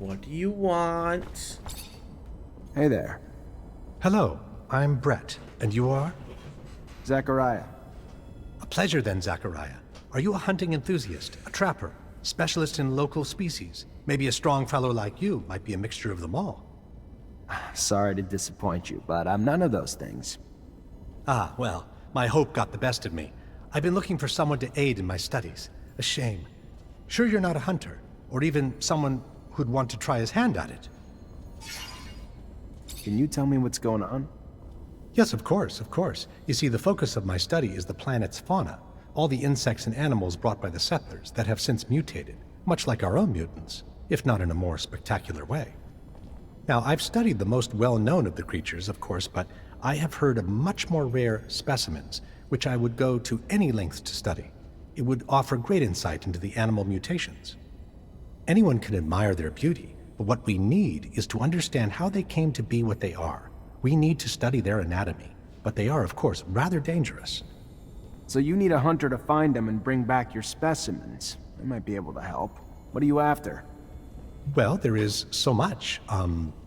What do you want? Hey there. Hello, I'm Brett, and you are? Zachariah. A pleasure then, Zachariah. Are you a hunting enthusiast, a trapper, specialist in local species? Maybe a strong fellow like you might be a mixture of them all. Sorry to disappoint you, but I'm none of those things. Ah, well, my hope got the best of me. I've been looking for someone to aid in my studies. A shame. Sure you're not a hunter, or even someone who'd want to try his hand at it? Can you tell me what's going on? Yes, of course, of course. You see, the focus of my study is the planet's fauna, all the insects and animals brought by the settlers that have since mutated, much like our own mutants, if not in a more spectacular way. Now, I've studied the most well-known of the creatures, of course, but I have heard of much more rare specimens, which I would go to any lengths to study. It would offer great insight into the animal mutations. Anyone can admire their beauty, but what we need is to understand how they came to be what they are. We need to study their anatomy, but they are, of course, rather dangerous. So you need a hunter to find them and bring back your specimens. I might be able to help. What are you after? Well, there is so much.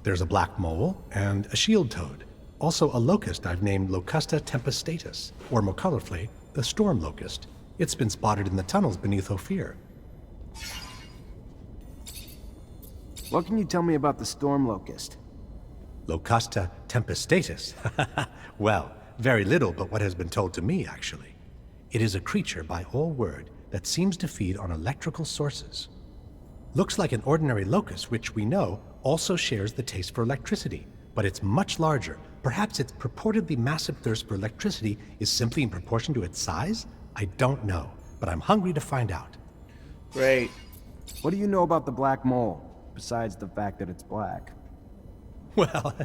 There's a black mole and a shield toad. Also a locust I've named Locusta tempestatus, or more colorfully, the storm locust. It's been spotted in the tunnels beneath Ophir. What can you tell me about the storm locust? Locusta tempestatus? Well, very little but what has been told to me, actually. It is a creature, by all word, that seems to feed on electrical sources. Looks like an ordinary locust, which we know also shares the taste for electricity, but it's much larger. Perhaps its purportedly massive thirst for electricity is simply in proportion to its size? I don't know, but I'm hungry to find out. Great. What do you know about the black mole, besides the fact that it's black? Well,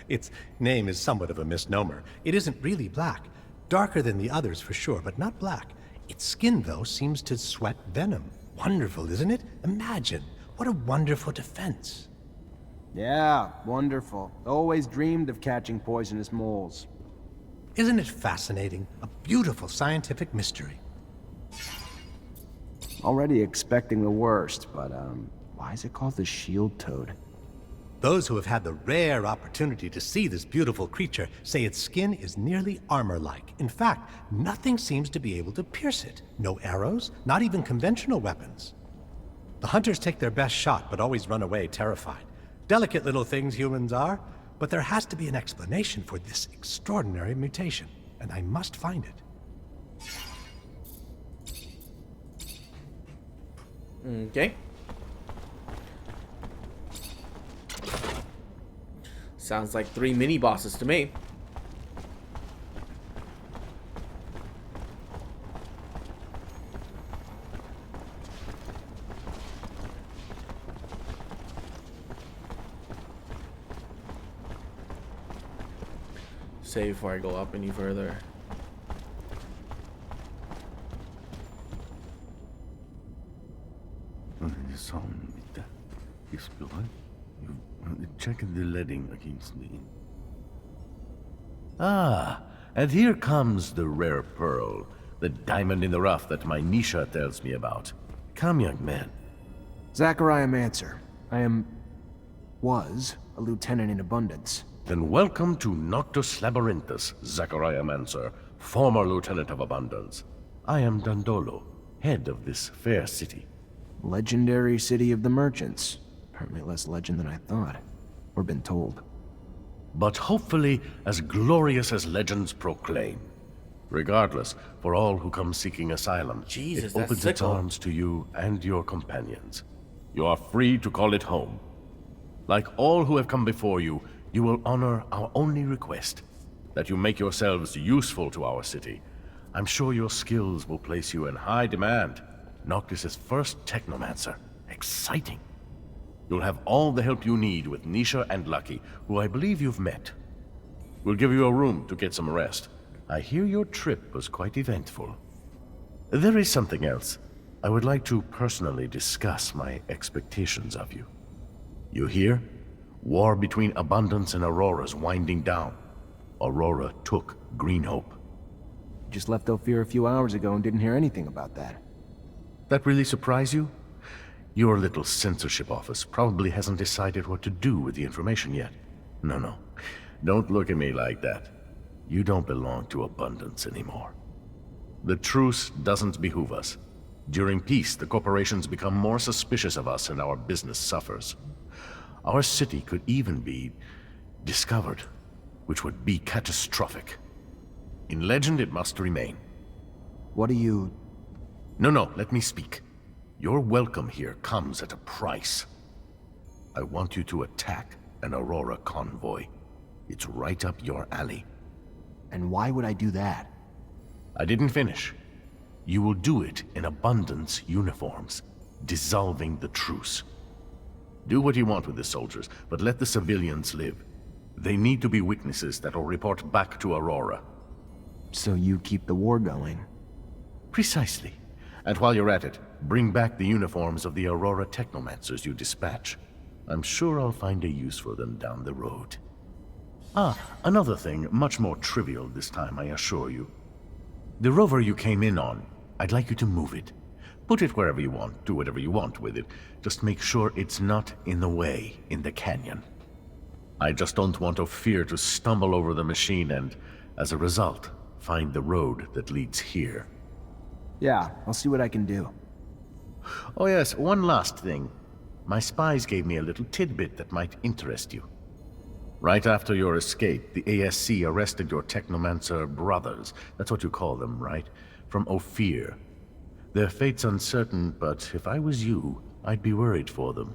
its name is somewhat of a misnomer. It isn't really black. Darker than the others for sure, but not black. Its skin, though, seems to sweat venom. Wonderful, isn't it? Imagine. What a wonderful defense. Yeah, wonderful. Always dreamed of catching poisonous moles. Isn't it fascinating? A beautiful scientific mystery. Already expecting the worst, but why is it called the shield toad? Those who have had the rare opportunity to see this beautiful creature say its skin is nearly armor-like. In fact, nothing seems to be able to pierce it. No arrows, not even conventional weapons. The hunters take their best shot, but always run away terrified. Delicate little things humans are, but there has to be an explanation for this extraordinary mutation, and I must find it. Okay. Sounds like 3 mini bosses to me. Save before I go up any further. Check the leading against me. Ah, and here comes the rare pearl, the diamond in the rough that my Nisha tells me about. Come, young man. Zachariah Mancer. was a lieutenant in Abundance. Then welcome to Noctus Labyrinthus, Zachariah Mancer, former lieutenant of Abundance. I am Dandolo, head of this fair city. Legendary city of the merchants. Apparently less legend than I thought. Or been told. But hopefully as glorious as legends proclaim. Regardless, for all who come seeking asylum, Jesus, it opens its arms to you and your companions. You are free to call it home. Like all who have come before you, you will honor our only request, that you make yourselves useful to our city. I'm sure your skills will place you in high demand. Noctis' first Technomancer. Exciting. You'll have all the help you need with Nisha and Lucky, who I believe you've met. We'll give you a room to get some rest. I hear your trip was quite eventful. There is something else. I would like to personally discuss my expectations of you. You hear? War between Abundance and Aurora's winding down. Aurora took Green Hope. Just left Ophir a few hours ago and didn't hear anything about that. That really surprise you? Your little censorship office probably hasn't decided what to do with the information yet. No. Don't look at me like that. You don't belong to Abundance anymore. The truce doesn't behoove us. During peace, the corporations become more suspicious of us and our business suffers. Our city could even be discovered, which would be catastrophic. In legend, it must remain. What do you... No, let me speak. Your welcome here comes at a price. I want you to attack an Aurora convoy. It's right up your alley. And why would I do that? I didn't finish. You will do it in Abundance uniforms, dissolving the truce. Do what you want with the soldiers, but let the civilians live. They need to be witnesses that will report back to Aurora. So you keep the war going? Precisely. And while you're at it, bring back the uniforms of the Aurora Technomancers you dispatch. I'm sure I'll find a use for them down the road. Another thing, much more trivial this time, I assure you. The rover you came in on, I'd like you to move it. Put it wherever you want, do whatever you want with it. Just make sure it's not in the way in the canyon. I just don't want Ophir to stumble over the machine and, as a result, find the road that leads here. Yeah, I'll see what I can do. Oh yes, one last thing. My spies gave me a little tidbit that might interest you. Right after your escape, the ASC arrested your Technomancer brothers. That's what you call them, right? From Ophir. Their fate's uncertain, but if I was you, I'd be worried for them.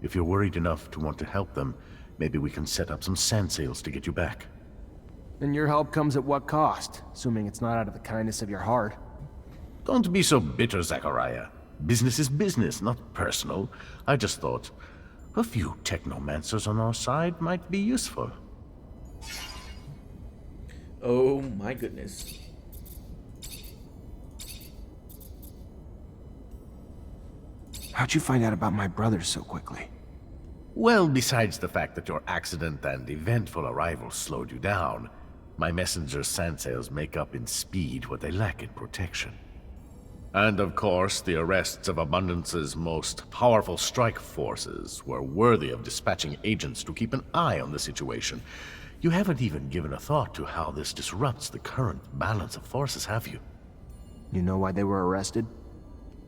If you're worried enough to want to help them, maybe we can set up some sand sails to get you back. And your help comes at what cost? Assuming it's not out of the kindness of your heart. Don't be so bitter, Zachariah. Business is business, not personal. I just thought a few Technomancers on our side might be useful. Oh my goodness. How'd you find out about my brothers so quickly? Well, besides the fact that your accident and eventful arrival slowed you down, my messenger's sand sails make up in speed what they lack in protection. And of course, the arrests of Abundance's most powerful strike forces were worthy of dispatching agents to keep an eye on the situation. You haven't even given a thought to how this disrupts the current balance of forces, have you? You know why they were arrested?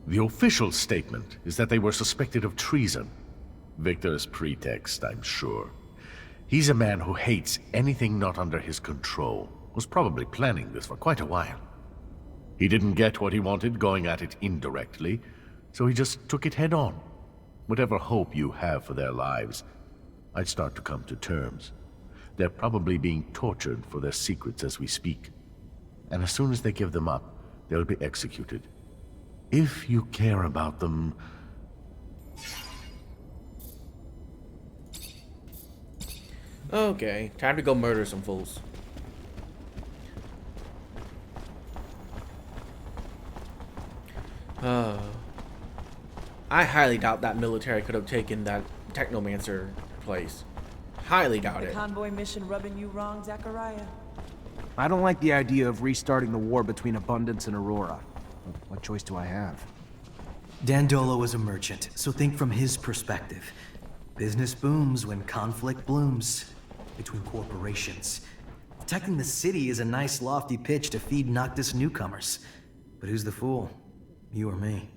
The official statement is that they were suspected of treason. Victor's pretext, I'm sure. He's a man who hates anything not under his control. Was probably planning this for quite a while. He didn't get what he wanted going at it indirectly, so he just took it head on. Whatever hope you have for their lives, I'd start to come to terms. They're probably being tortured for their secrets as we speak. And as soon as they give them up, they'll be executed. If you care about them... Okay, time to go murder some fools. I highly doubt that military could have taken that Technomancer place. Highly doubt The it. convoy mission rubbing you wrong, Zachariah? I don't like the idea of restarting the war between Abundance and Aurora. What choice do I have? Dandolo was a merchant, so think from his perspective. Business booms when conflict blooms. Between corporations. Protecting the city is a nice lofty pitch to feed Noctis newcomers. But who's the fool? You or me?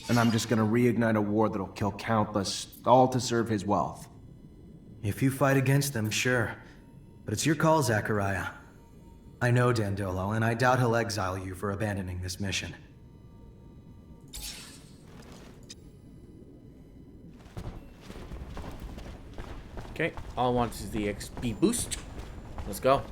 And I'm just gonna reignite a war that'll kill countless, all to serve his wealth. If you fight against them, sure. But it's your call, Zachariah. I know Dandolo, and I doubt he'll exile you for abandoning this mission. Okay, all I want is the XP boost. Let's go.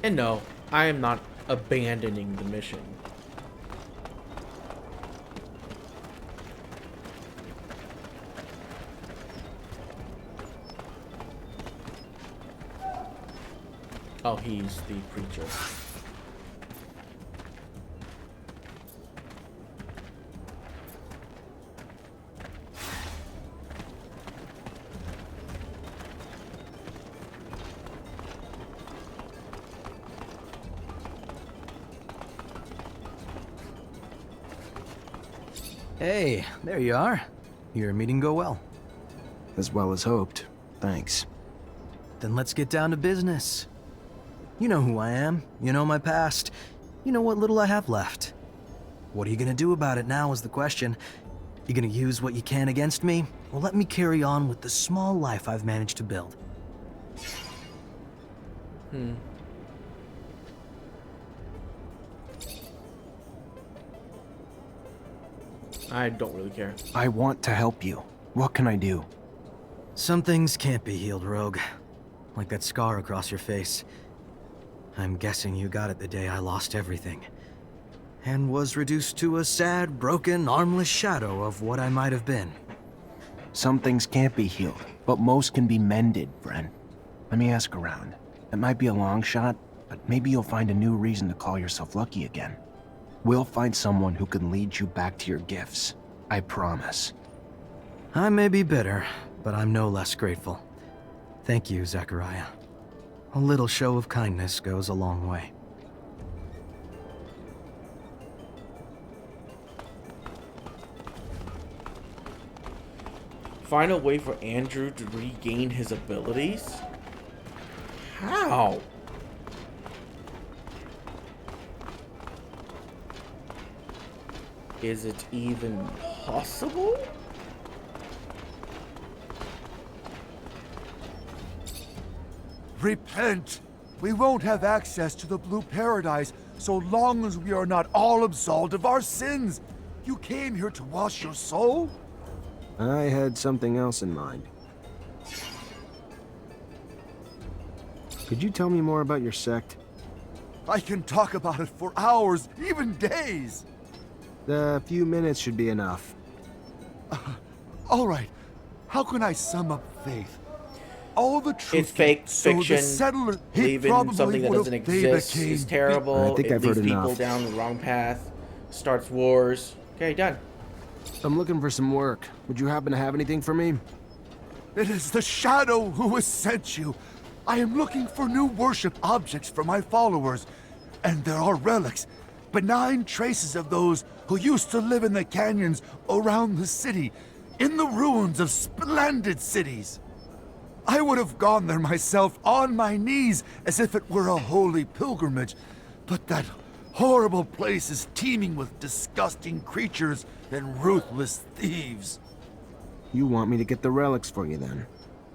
And no, I am not abandoning the mission. Oh, he's the preacher. Hey, there you are. Your meeting go well. As well as hoped. Thanks. Then let's get down to business. You know who I am. You know my past. You know what little I have left. What are you gonna do about it now is the question. You gonna use what you can against me, or let me carry on with the small life I've managed to build? I don't really care. I want to help you. What can I do? Some things can't be healed, Rogue. Like that scar across your face. I'm guessing you got it the day I lost everything. And was reduced to a sad, broken, armless shadow of what I might have been. Some things can't be healed, but most can be mended, friend. Let me ask around. It might be a long shot, but maybe you'll find a new reason to call yourself lucky again. We'll find someone who can lead you back to your gifts. I promise. I may be bitter, but I'm no less grateful. Thank you, Zachariah. A little show of kindness goes a long way. Find a way for Andrew to regain his abilities? How? Is it even possible? Repent! We won't have access to the Blue Paradise so long as we are not all absolved of our sins. You came here to wash your soul? I had something else in mind. Could you tell me more about your sect? I can talk about it for hours, even days. A few minutes should be enough. All right, how can I sum up faith? All the truth. It's fake so fiction. The settler, he Believing probably something that would doesn't obey the exist king. is terrible. I think It I've leads heard people enough. down the wrong path. Starts wars. Okay, done. I'm looking for some work. Would you happen to have anything for me? It is the Shadow who has sent you. I am looking for new worship objects for my followers, and there are relics, benign traces of those who used to live in the canyons around the city, in the ruins of splendid cities. I would have gone there myself on my knees as if it were a holy pilgrimage, but that horrible place is teeming with disgusting creatures and ruthless thieves. You want me to get the relics for you then?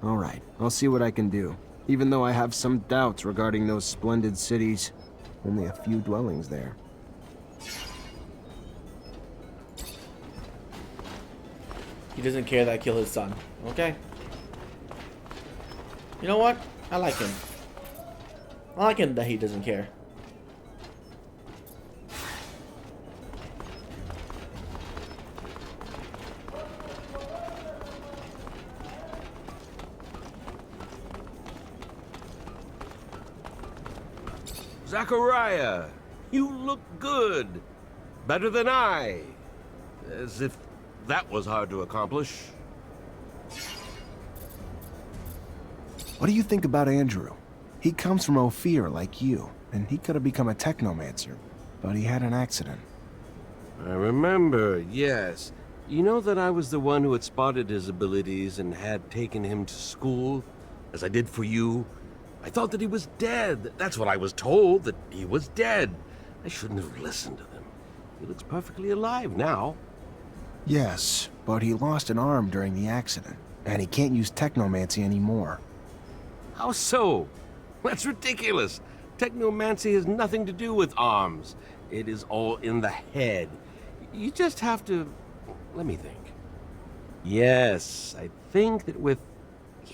All right, I'll see what I can do. Even though I have some doubts regarding those splendid cities. Only a few dwellings there. He doesn't care that I kill his son. Okay. You know what? I like him. I like him that he doesn't care. Zachariah, you look good. Better than I. As if that was hard to accomplish. What do you think about Andrew? He comes from Ophir like you, and he could have become a Technomancer, but he had an accident. I remember, yes. You know that I was the one who had spotted his abilities and had taken him to school, as I did for you? I thought that he was dead. That's what I was told, that he was dead. I shouldn't have listened to them. He looks perfectly alive now. Yes, but he lost an arm during the accident, and he can't use Technomancy anymore. How so? That's ridiculous. Technomancy has nothing to do with arms. It is all in the head. You just have to... Let me think. Yes, I think that with...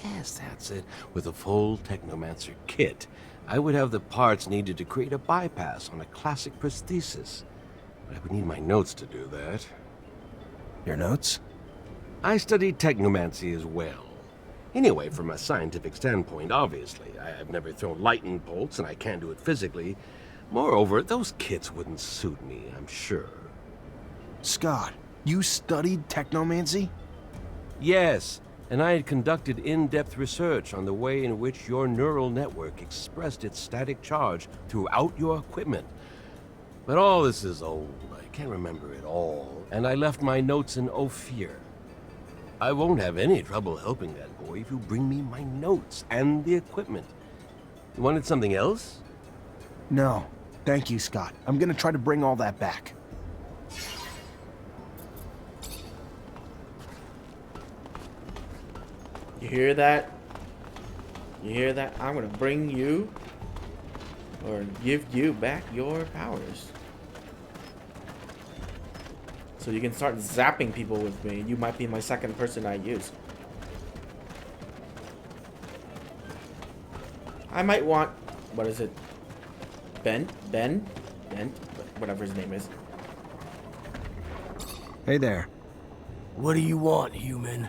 Yes, that's it. With a full Technomancer kit, I would have the parts needed to create a bypass on a classic prosthesis. But I would need my notes to do that. Your notes? I studied Technomancy as well. Anyway, from a scientific standpoint, obviously. I've never thrown lightning bolts, and I can't do it physically. Moreover, those kits wouldn't suit me, I'm sure. Scott, you studied Technomancy? Yes, and I had conducted in-depth research on the way in which your neural network expressed its static charge throughout your equipment. But all this is old. I can't remember it all, and I left my notes in Ophir. I won't have any trouble helping that boy if you bring me my notes and the equipment. You wanted something else? No, thank you, Scott. I'm gonna try to bring all that back. You hear that? You hear that? I'm gonna bring you, or give you back your powers. So you can start zapping people with me. You might be my second person I use. I might want, what is it? Ben, whatever his name is. Hey there. What do you want, human?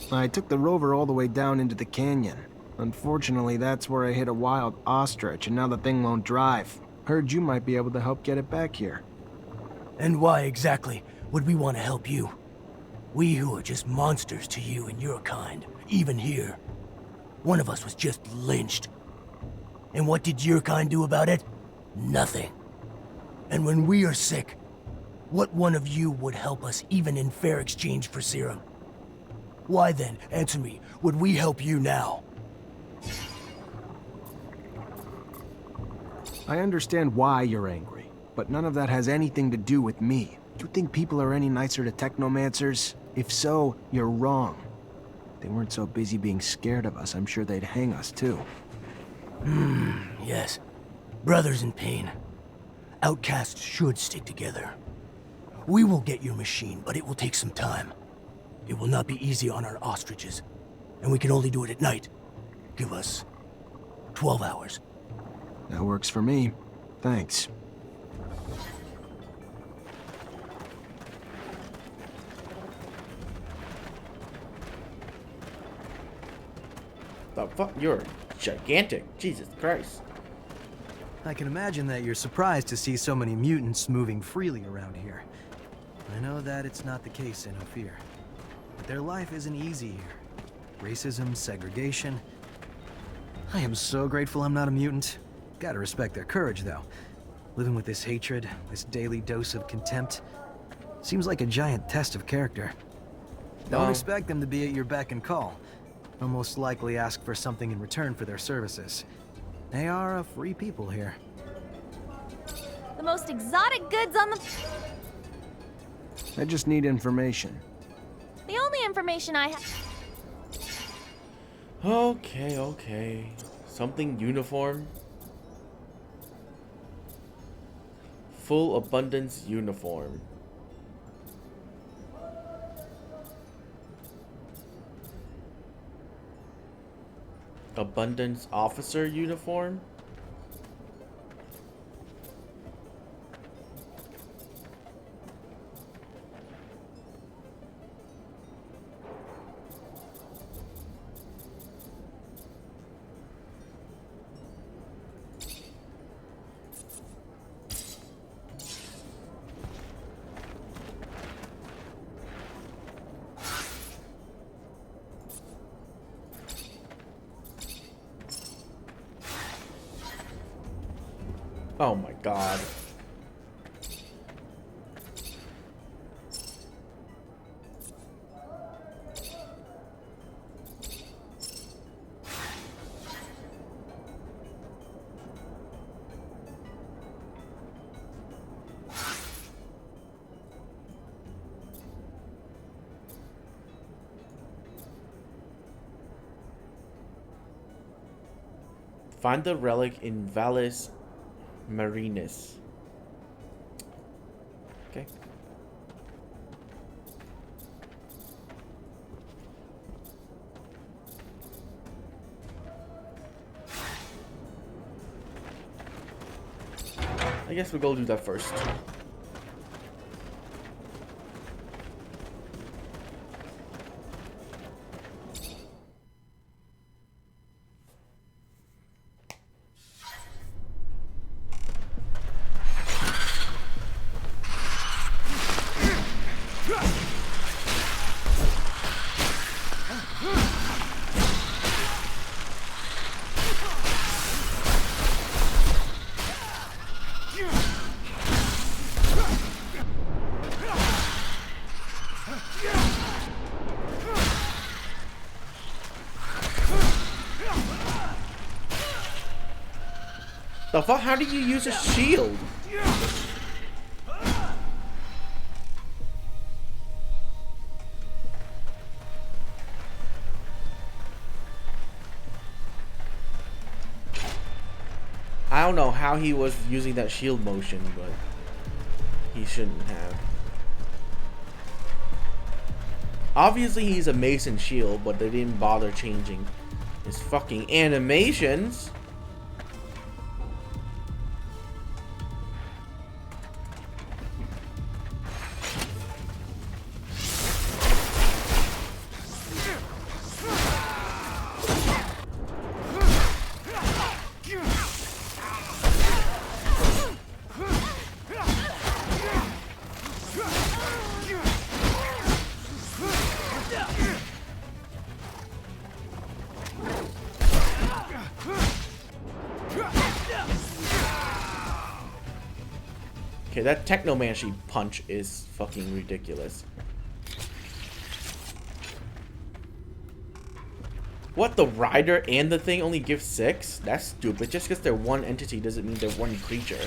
I took the rover all the way down into the canyon. Unfortunately, that's where I hit a wild ostrich, and now the thing won't drive. Heard you might be able to help get it back here. And why exactly would we want to help you? We who are just monsters to you and your kind, even here. One of us was just lynched. And what did your kind do about it? Nothing. And when we are sick, what one of you would help us even in fair exchange for serum? Why then, answer me, would we help you now? I understand why you're angry, but none of that has anything to do with me. Do you think people are any nicer to Technomancers? If so, you're wrong. If they weren't so busy being scared of us, I'm sure they'd hang us too. Yes. Brothers in pain. Outcasts should stick together. We will get your machine, but it will take some time. It will not be easy on our ostriches, and we can only do it at night. Give us 12 hours. That works for me. Thanks. The fuck? You're gigantic. Jesus Christ. I can imagine that you're surprised to see so many mutants moving freely around here. I know that it's not the case in Ophir. But their life isn't easy here. Racism, segregation. I am so grateful I'm not a mutant. Gotta respect their courage, though. Living with this hatred, this daily dose of contempt, seems like a giant test of character. Don't expect them to be at your beck and call. They'll most likely ask for something in return for their services. They are a free people here. The most exotic goods on the... I just need information. The only information I have... Okay. Something uniform. Full abundance uniform. Abundance officer uniform. Oh my god. Find the relic in Vallis Marinus. Okay. I guess we'll go do that first. The fuck? How do you use a shield? I don't know how he was using that shield motion, but he shouldn't have. Obviously he's a Mason shield, but they didn't bother changing his fucking animations. Okay, that Technomancer punch is fucking ridiculous. What, the rider and the thing only give 6? That's stupid. Just because they're one entity doesn't mean they're one creature.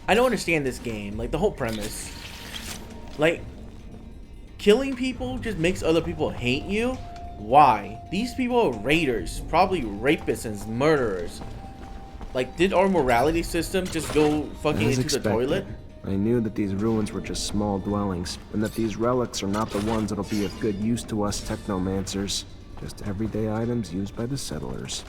I don't understand this game, like the whole premise. Like, killing people just makes other people hate you? Why? These people are raiders, probably rapists and murderers. Like, did our morality system just go fucking As into expected, the toilet? I knew that these ruins were just small dwellings, and that these relics are not the ones that'll be of good use to us technomancers. Just everyday items used by the settlers.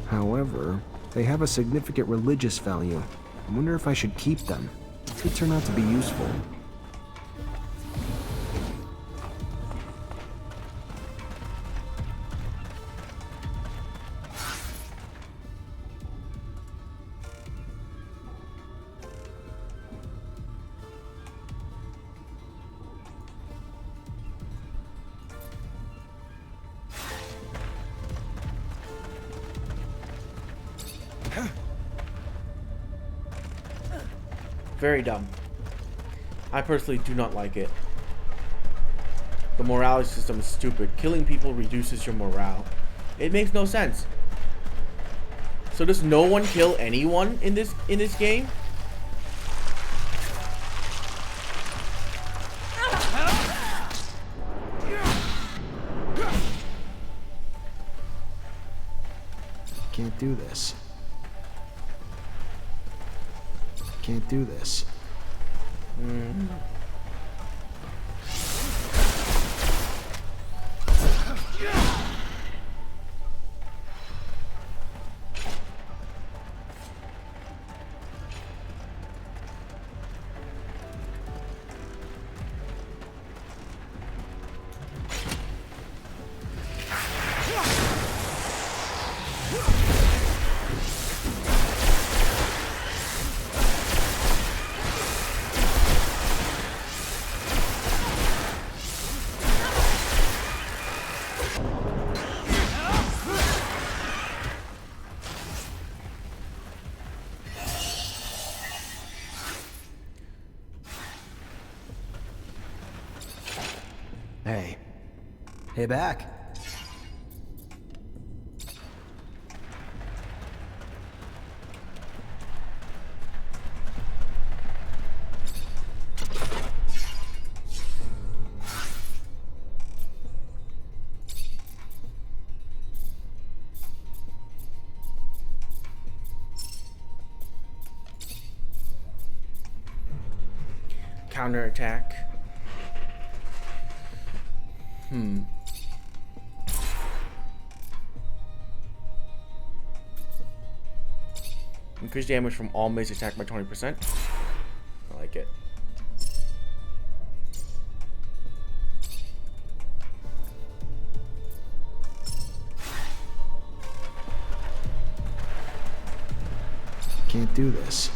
However, they have a significant religious value. I wonder if I should keep them. It could turn out to be useful. Very dumb. I personally do not like it. The morality system is stupid. Killing people reduces your morale. It makes no sense. So does no one kill anyone in this game? Can't do this. Can't do this. Hey. Hey, back. Counterattack. Increase damage from all mace attack by 20%. I like it. Can't do this.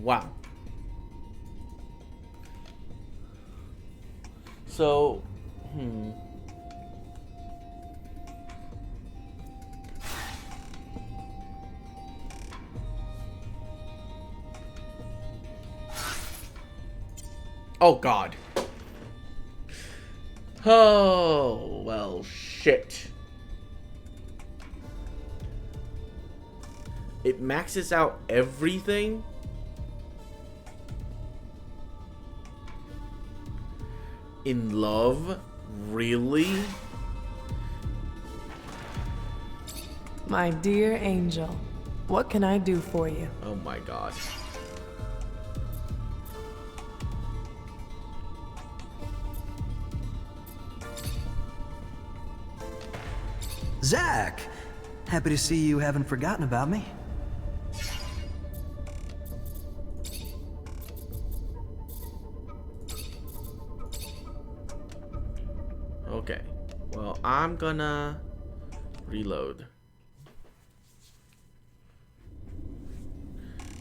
Wow. So, oh God. Oh, well, shit. It maxes out everything. In love? Really? My dear angel, what can I do for you? Oh my God. Zach! Happy to see you haven't forgotten about me. Okay. Well, I'm gonna reload.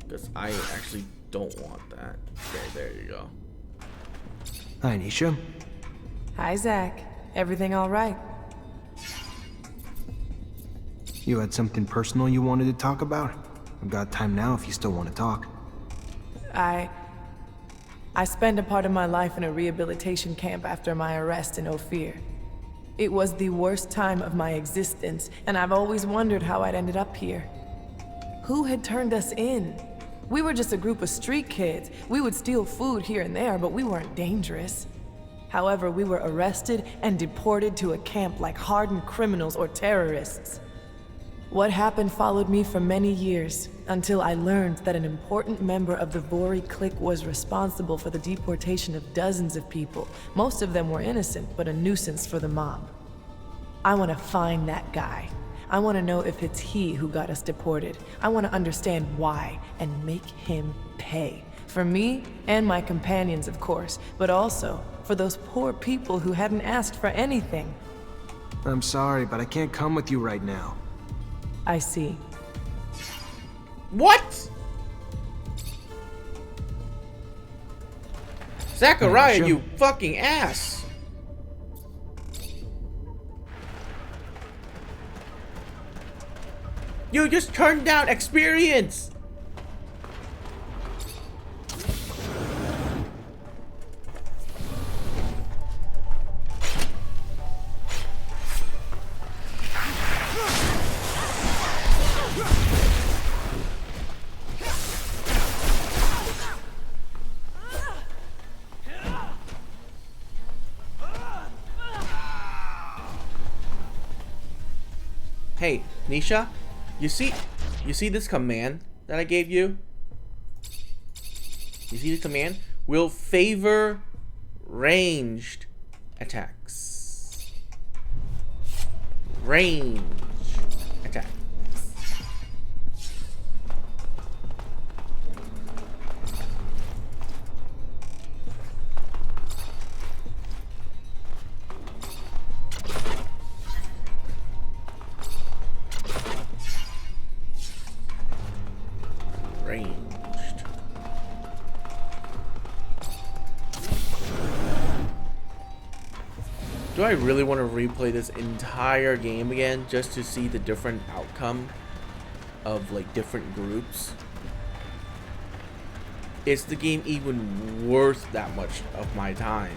Because I actually don't want that. Okay, there you go. Hi, Nisha. Hi, Zach. Everything all right? You had something personal you wanted to talk about? I've got time now if you still want to talk. I spent a part of my life in a rehabilitation camp after my arrest in Ophir. It was the worst time of my existence, and I've always wondered how I'd ended up here. Who had turned us in? We were just a group of street kids. We would steal food here and there, but we weren't dangerous. However, we were arrested and deported to a camp like hardened criminals or terrorists. What happened followed me for many years, until I learned that an important member of the Vori clique was responsible for the deportation of dozens of people. Most of them were innocent, but a nuisance for the mob. I want to find that guy. I want to know if it's he who got us deported. I want to understand why, and make him pay. For me, and my companions, of course, but also for those poor people who hadn't asked for anything. I'm sorry, but I can't come with you right now. I see. What? Zachariah, you fucking ass. You just turned down experience. Nisha, you see this command that I gave you? You see the command? Will favor ranged attacks. Range attacks. Ranged. Do I really want to replay this entire game again just to see the different outcome of like different groups? Is the game even worth that much of my time?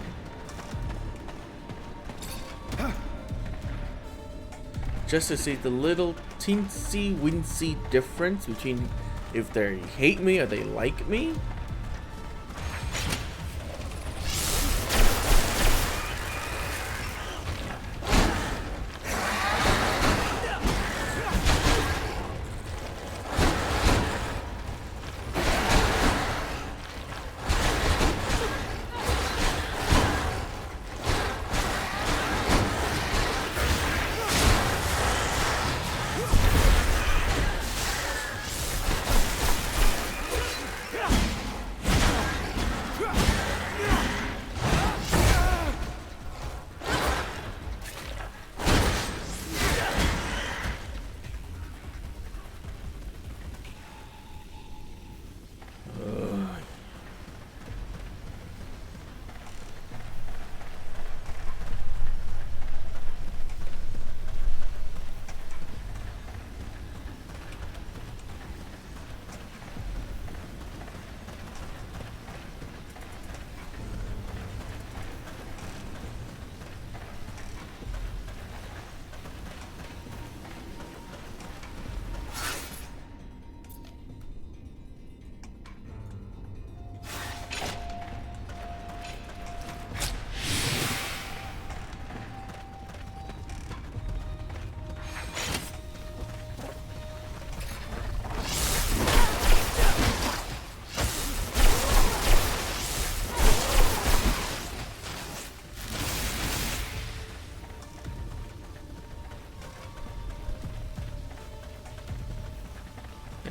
Just to see the little teensy wincy difference between if they hate me or they like me?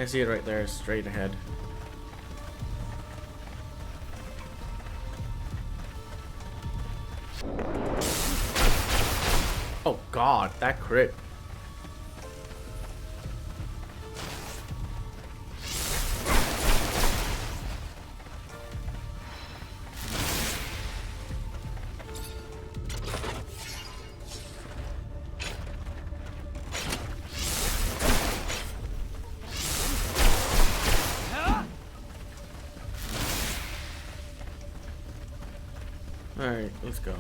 I see it right there, straight ahead. Oh god, that crit. Alright, let's go.